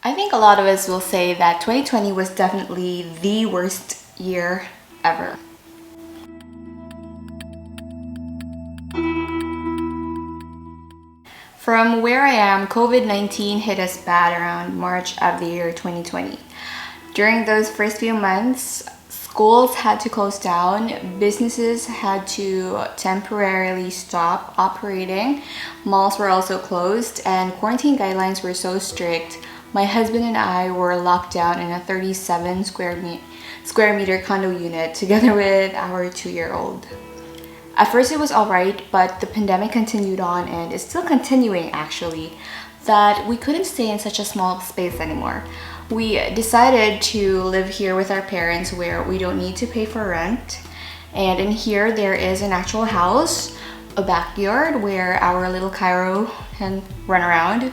I think a lot of us will say that 2020 was definitely the worst year ever. From where I am, COVID-19 hit us bad around March of the year 2020. During those first few months, schools had to close down, businesses had to temporarily stop operating, malls were also closed, and quarantine guidelines were so strict. My husband and I were locked down in a 37 square meter condo unit together with our 2-year-old. At first it was alright, but the pandemic continued on and is still continuing actually, that we couldn't stay in such a small space anymore. We decided to live here with our parents where we don't need to pay for rent. And in here there is an actual house, a backyard where our little Cairo can run around.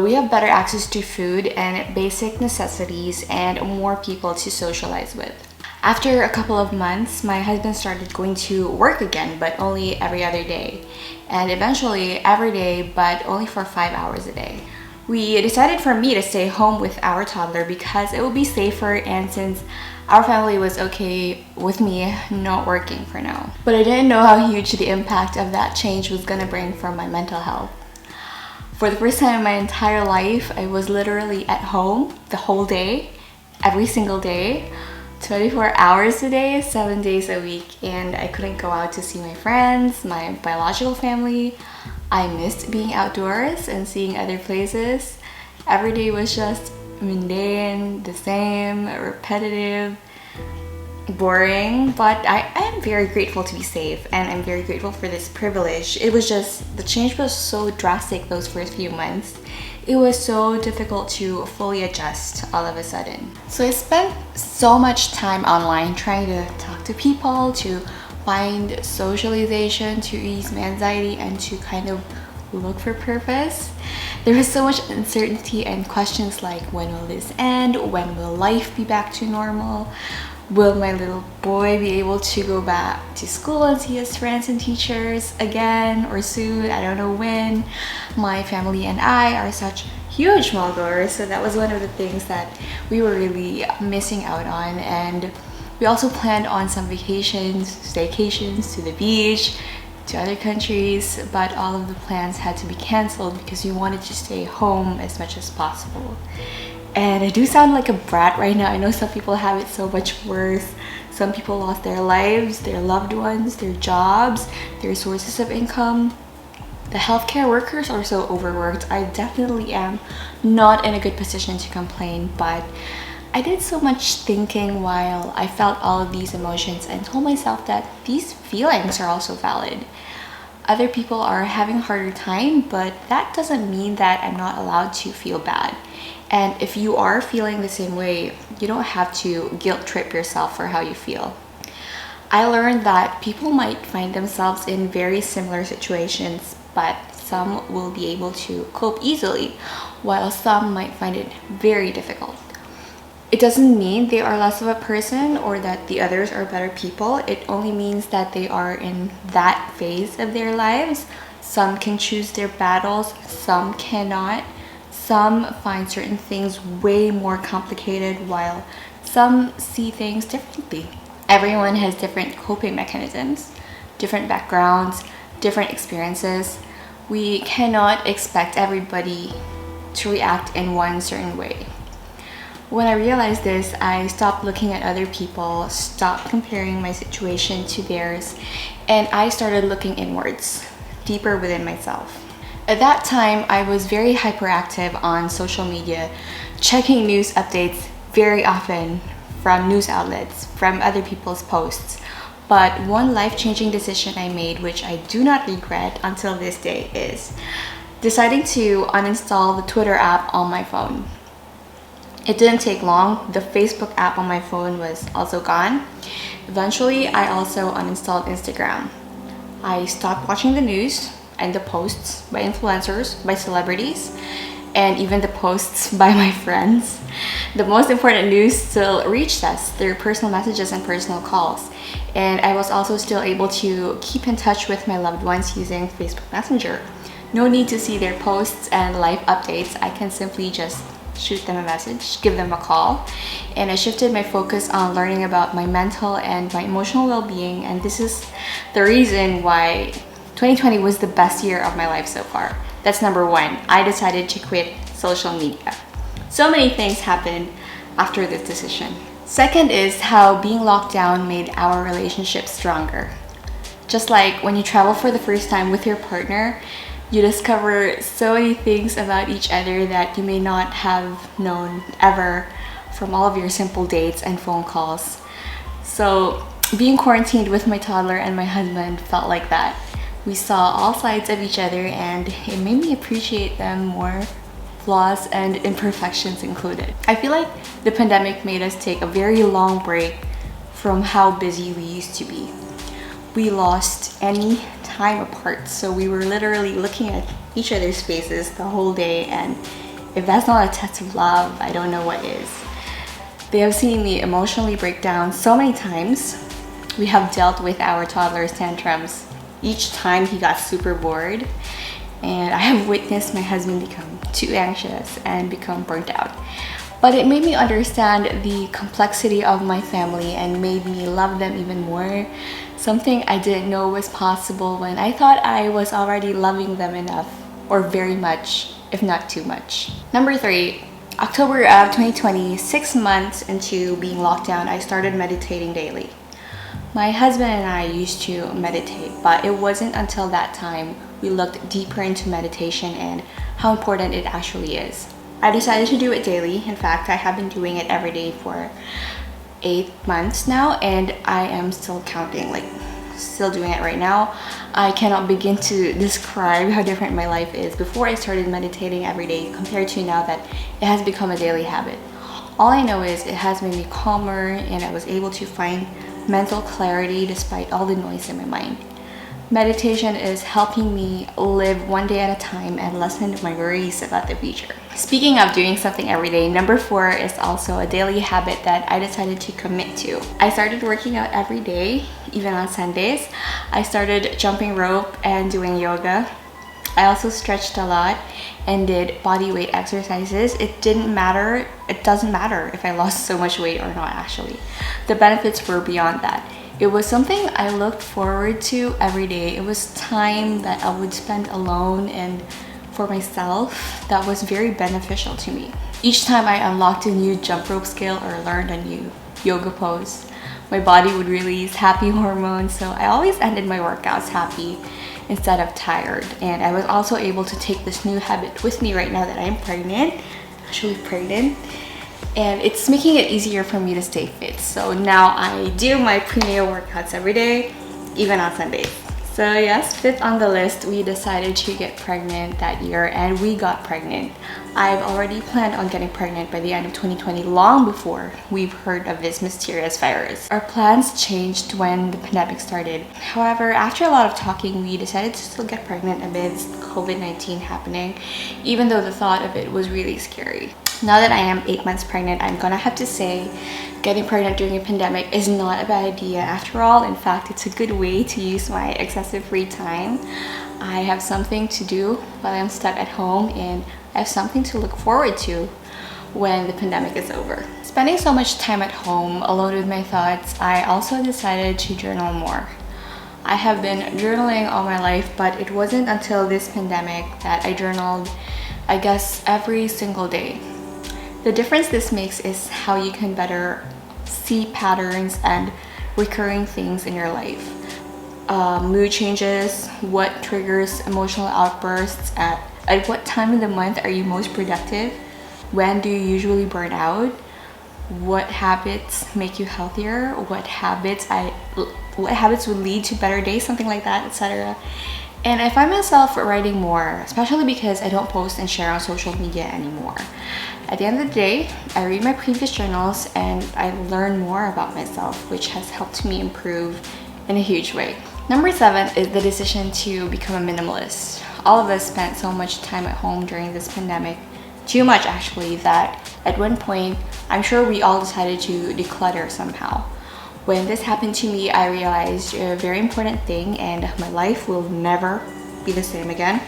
We have better access to food and basic necessities and more people to socialize with. After a couple of months, my husband started going to work again, but only every other day. And eventually every day, but only for 5 hours a day. We decided for me to stay home with our toddler because it would be safer, and since our family was okay with me not working for now. But I didn't know how huge the impact of that change was gonna bring for my mental health. For the first time in my entire life, I was literally at home the whole day, every single day, 24 hours a day, 7 days a week, and I couldn't go out to see my friends, my biological family. I missed being outdoors and seeing other places. Every day was just mundane, the same, repetitive, boring, but I am very grateful to be safe, and I'm very grateful for this privilege. It was just, the change was so drastic those first few months. It was so difficult to fully adjust all of a sudden. So I spent so much time online trying to talk to people, to find socialization, to ease my anxiety, and to kind of look for purpose. There was so much uncertainty and questions like, when will this end? When will life be back to normal? Will my little boy be able to go back to school and see his friends and teachers again or soon? I don't know when. My family and I are such huge mall goers, so that was one of the things that we were really missing out on. And we also planned on some vacations, staycations to the beach, to other countries, but all of the plans had to be canceled because we wanted to stay home as much as possible. And I do sound like a brat right now. I know some people have it so much worse. Some people lost their lives, their loved ones, their jobs, their sources of income. The healthcare workers are so overworked. I definitely am not in a good position to complain, but I did so much thinking while I felt all of these emotions and told myself that these feelings are also valid. Other people are having a harder time, but that doesn't mean that I'm not allowed to feel bad. And if you are feeling the same way, you don't have to guilt trip yourself for how you feel. I learned that people might find themselves in very similar situations, but some will be able to cope easily, while some might find it very difficult. It doesn't mean they are less of a person or that the others are better people. It only means that they are in that phase of their lives. Some can choose their battles, some cannot. Some find certain things way more complicated, while some see things differently. Everyone has different coping mechanisms, different backgrounds, different experiences. We cannot expect everybody to react in one certain way. When I realized this, I stopped looking at other people, stopped comparing my situation to theirs, and I started looking inwards, deeper within myself. At that time, I was very hyperactive on social media, checking news updates very often from news outlets, from other people's posts. But one life-changing decision I made, which I do not regret until this day, is deciding to uninstall the Twitter app on my phone. It didn't take long. The Facebook app on my phone was also gone. Eventually, I also uninstalled Instagram. I stopped watching the news and the posts by influencers, by celebrities, and even the posts by my friends. The most important news still reached us through personal messages and personal calls. And I was also still able to keep in touch with my loved ones using Facebook Messenger. No need to see their posts and life updates. I can simply just shoot them a message, give them a call. And I shifted my focus on learning about my mental and my emotional well-being. And this is the reason why 2020 was the best year of my life so far. That's number one. I decided to quit social media. So many things happened after this decision. Second is how being locked down made our relationship stronger. Just like when you travel for the first time with your partner, you discover so many things about each other that you may not have known ever from all of your simple dates and phone calls. So being quarantined with my toddler and my husband felt like that. We saw all sides of each other and it made me appreciate them more, flaws and imperfections included. I feel like the pandemic made us take a very long break from how busy we used to be. We lost any time apart, so we were literally looking at each other's faces the whole day, and if that's not a test of love, I don't know what is. They have seen me emotionally break down so many times. We have dealt with our toddler's tantrums each time he got super bored, and I have witnessed my husband become too anxious and become burnt out. But it made me understand the complexity of my family and made me love them even more. Something I didn't know was possible when I thought I was already loving them enough, or very much, if not too much. Number 3, October of 2020, 6 months into being locked down, I started meditating daily. My husband and I used to meditate, but it wasn't until that time we looked deeper into meditation and how important it actually is. I decided to do it daily. In fact, I have been doing it every day for 8 months now, and I am still counting, like still doing it right now. I cannot begin to describe how different my life is before I started meditating every day compared to now that it has become a daily habit. All I know is it has made me calmer and I was able to find mental clarity despite all the noise in my mind. Meditation is helping me live one day at a time and lessen my worries about the future. Speaking of doing something every day, number 4 is also a daily habit that I decided to commit to. I started working out every day, even on Sundays. I started jumping rope and doing yoga. I also stretched a lot and did body weight exercises. It doesn't matter if I lost so much weight or not actually. The benefits were beyond that. It was something I looked forward to every day. It was time that I would spend alone and for myself that was very beneficial to me. Each time I unlocked a new jump rope skill or learned a new yoga pose, my body would release happy hormones, so I always ended my workouts happy instead of tired. And I was also able to take this new habit with me right now that I'm actually pregnant. And it's making it easier for me to stay fit. So now I do my prenatal workouts every day, even on Sundays. So yes, 5th on the list, we decided to get pregnant that year and we got pregnant. I've already planned on getting pregnant by the end of 2020, long before we've heard of this mysterious virus. Our plans changed when the pandemic started. However, after a lot of talking, we decided to still get pregnant amidst COVID-19 happening, even though the thought of it was really scary. Now that I am 8 months pregnant, I'm gonna have to say getting pregnant during a pandemic is not a bad idea after all. In fact, it's a good way to use my excessive free time. I have something to do while I'm stuck at home and I have something to look forward to when the pandemic is over. Spending so much time at home alone with my thoughts, I also decided to journal more. I have been journaling all my life, but it wasn't until this pandemic that I journaled, I guess, every single day. The difference this makes is how you can better see patterns and recurring things in your life. Mood changes, what triggers emotional outbursts, at what time of the month are you most productive, when do you usually burn out, what habits make you healthier, what habits would lead to better days, something like that, etc. And I find myself writing more, especially because I don't post and share on social media anymore. At the end of the day, I read my previous journals and I learn more about myself, which has helped me improve in a huge way. Number 7 is the decision to become a minimalist. All of us spent so much time at home during this pandemic, too much actually, that at one point, I'm sure we all decided to declutter somehow. When this happened to me, I realized a very important thing, and my life will never be the same again.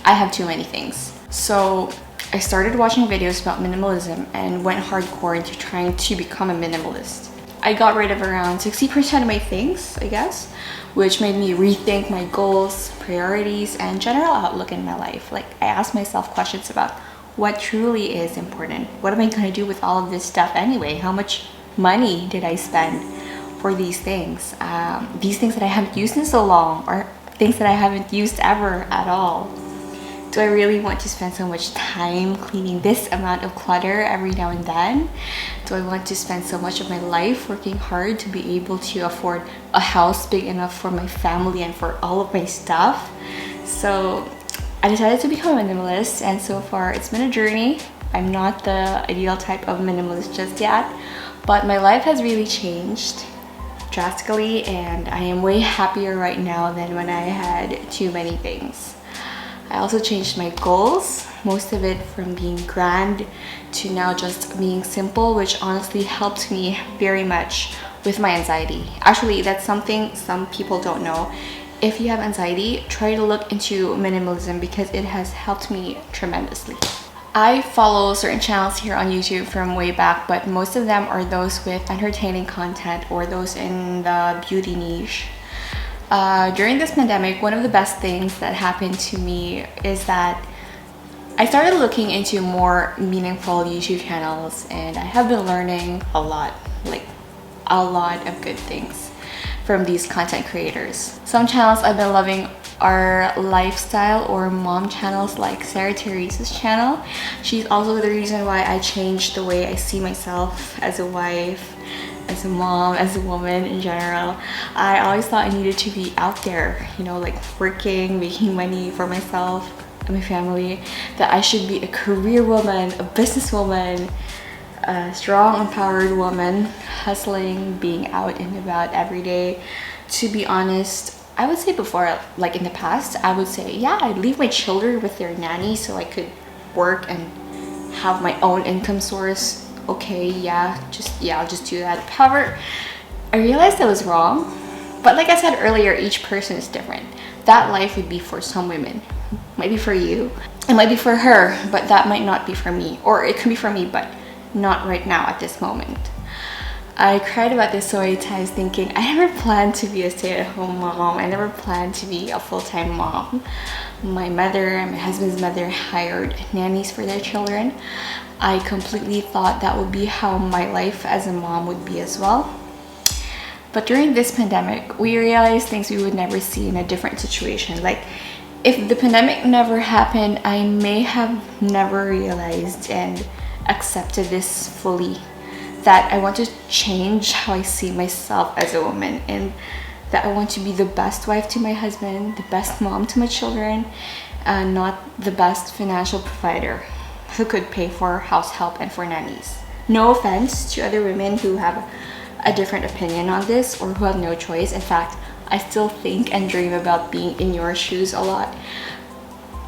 I have too many things. So I started watching videos about minimalism and went hardcore into trying to become a minimalist. I got rid of around 60% of my things, I guess, which made me rethink my goals, priorities, and general outlook in my life. Like, I asked myself questions about what truly is important. What am I going to do with all of this stuff anyway? How much money did I spend for these things? These things that I haven't used in so long, or things that I haven't used ever at all. Do I really want to spend so much time cleaning this amount of clutter every now and then? Do I want to spend so much of my life working hard to be able to afford a house big enough for my family and for all of my stuff? So I decided to become a minimalist, and so far it's been a journey. I'm not the ideal type of minimalist just yet, but my life has really changed drastically, and I am way happier right now than when I had too many things. I also changed my goals, most of it from being grand to now just being simple, which honestly helped me very much with my anxiety. Actually, that's something some people don't know. If you have anxiety, try to look into minimalism because it has helped me tremendously. I follow certain channels here on YouTube from way back, but most of them are those with entertaining content or those in the beauty niche. During this pandemic, one of the best things that happened to me is that I started looking into more meaningful YouTube channels, and I have been learning a lot, like a lot of good things from these content creators. Some channels I've been loving are lifestyle or mom channels like Sarah Teresa's channel. She's also the reason why I changed the way I see myself as a wife, as a mom, as a woman in general. I always thought I needed to be out there, you know, like working, making money for myself and my family, that I should be a career woman, a businesswoman, a strong, empowered woman, hustling, being out and about every day. To be honest, I would say before, like in the past, I would say, yeah, I'd leave my children with their nanny so I could work and have my own income source. Okay, yeah, I'll just do that. However, I realized I was wrong. But like I said earlier, each person is different. That life would be for some women. It might be for you. It might be for her, but that might not be for me. Or it could be for me, but not right now at this moment. I cried about this so many times thinking, I never planned to be a stay-at-home mom. I never planned to be a full-time mom. My mother and my husband's mother hired nannies for their children. I completely thought that would be how my life as a mom would be as well. But during this pandemic, we realized things we would never see in a different situation. Like, if the pandemic never happened, I may have never realized and accepted this fully, that I want to change how I see myself as a woman, and that I want to be the best wife to my husband, the best mom to my children, and not the best financial provider who could pay for house help and for nannies. No offense to other women who have a different opinion on this or who have no choice. In fact, I still think and dream about being in your shoes a lot.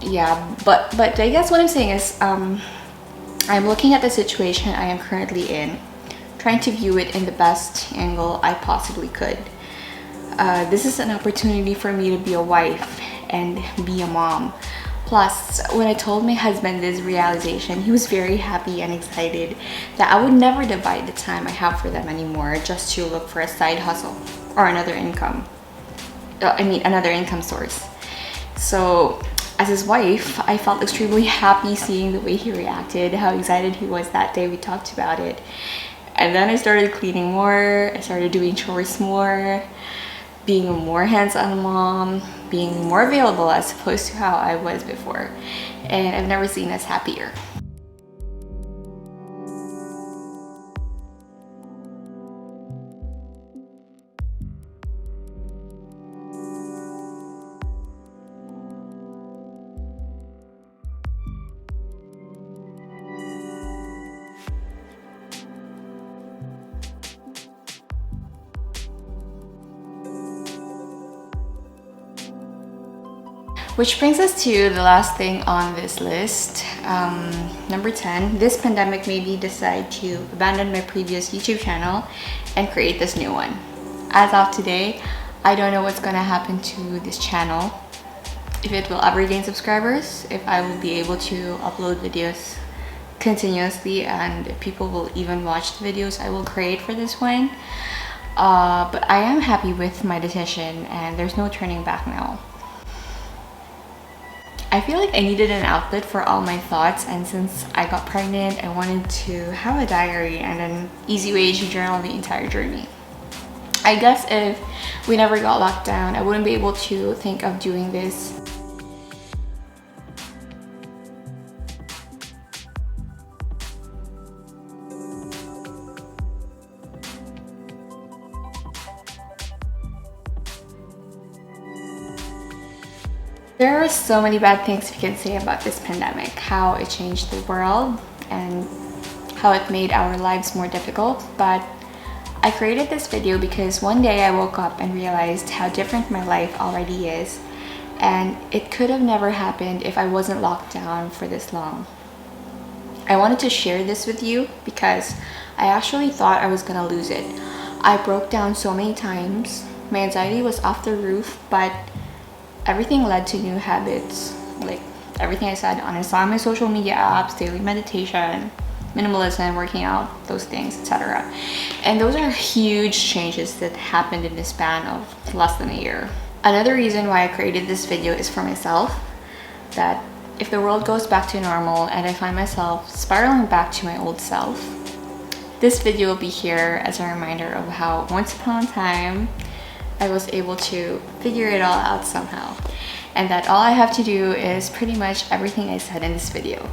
Yeah, but I guess what I'm saying is I'm looking at the situation I am currently in, trying to view it in the best angle I possibly could. This is an opportunity for me to be a wife and be a mom. Plus, when I told my husband this realization, he was very happy and excited that I would never divide the time I have for them anymore just to look for a side hustle or another income. Another income source. So, as his wife, I felt extremely happy seeing the way he reacted, how excited he was that day we talked about it. And then I started cleaning more, I started doing chores more, being a more hands-on mom, being more available as opposed to how I was before. And I've never seen us happier. Which brings us to the last thing on this list. Number 10, this pandemic made me decide to abandon my previous YouTube channel and create this new one. As of today, I don't know what's gonna happen to this channel. if it will ever gain subscribers, if I will be able to upload videos continuously, and if people will even watch the videos I will create for this one. But I am happy with my decision, and there's no turning back now. I feel like I needed an outlet for all my thoughts, and since I got pregnant, I wanted to have a diary and an easy way to journal the entire journey. I guess if we never got locked down, I wouldn't be able to think of doing this. There are so many bad things we can say about this pandemic, how it changed the world and how it made our lives more difficult, but I created this video because one day I woke up and realized how different my life already is, and it could have never happened if I wasn't locked down for this long. I wanted to share this with you because I actually thought I was gonna lose it. I broke down so many times, my anxiety was off the roof, but everything led to new habits, like everything I said on my social media apps, daily meditation, minimalism, working out, those things, etc. And those are huge changes that happened in the span of less than a year. Another reason why I created this video is for myself, that if the world goes back to normal and I find myself spiraling back to my old self, this video will be here as a reminder of how once upon a time I was able to figure it all out somehow, and that all I have to do is pretty much everything I said in this video.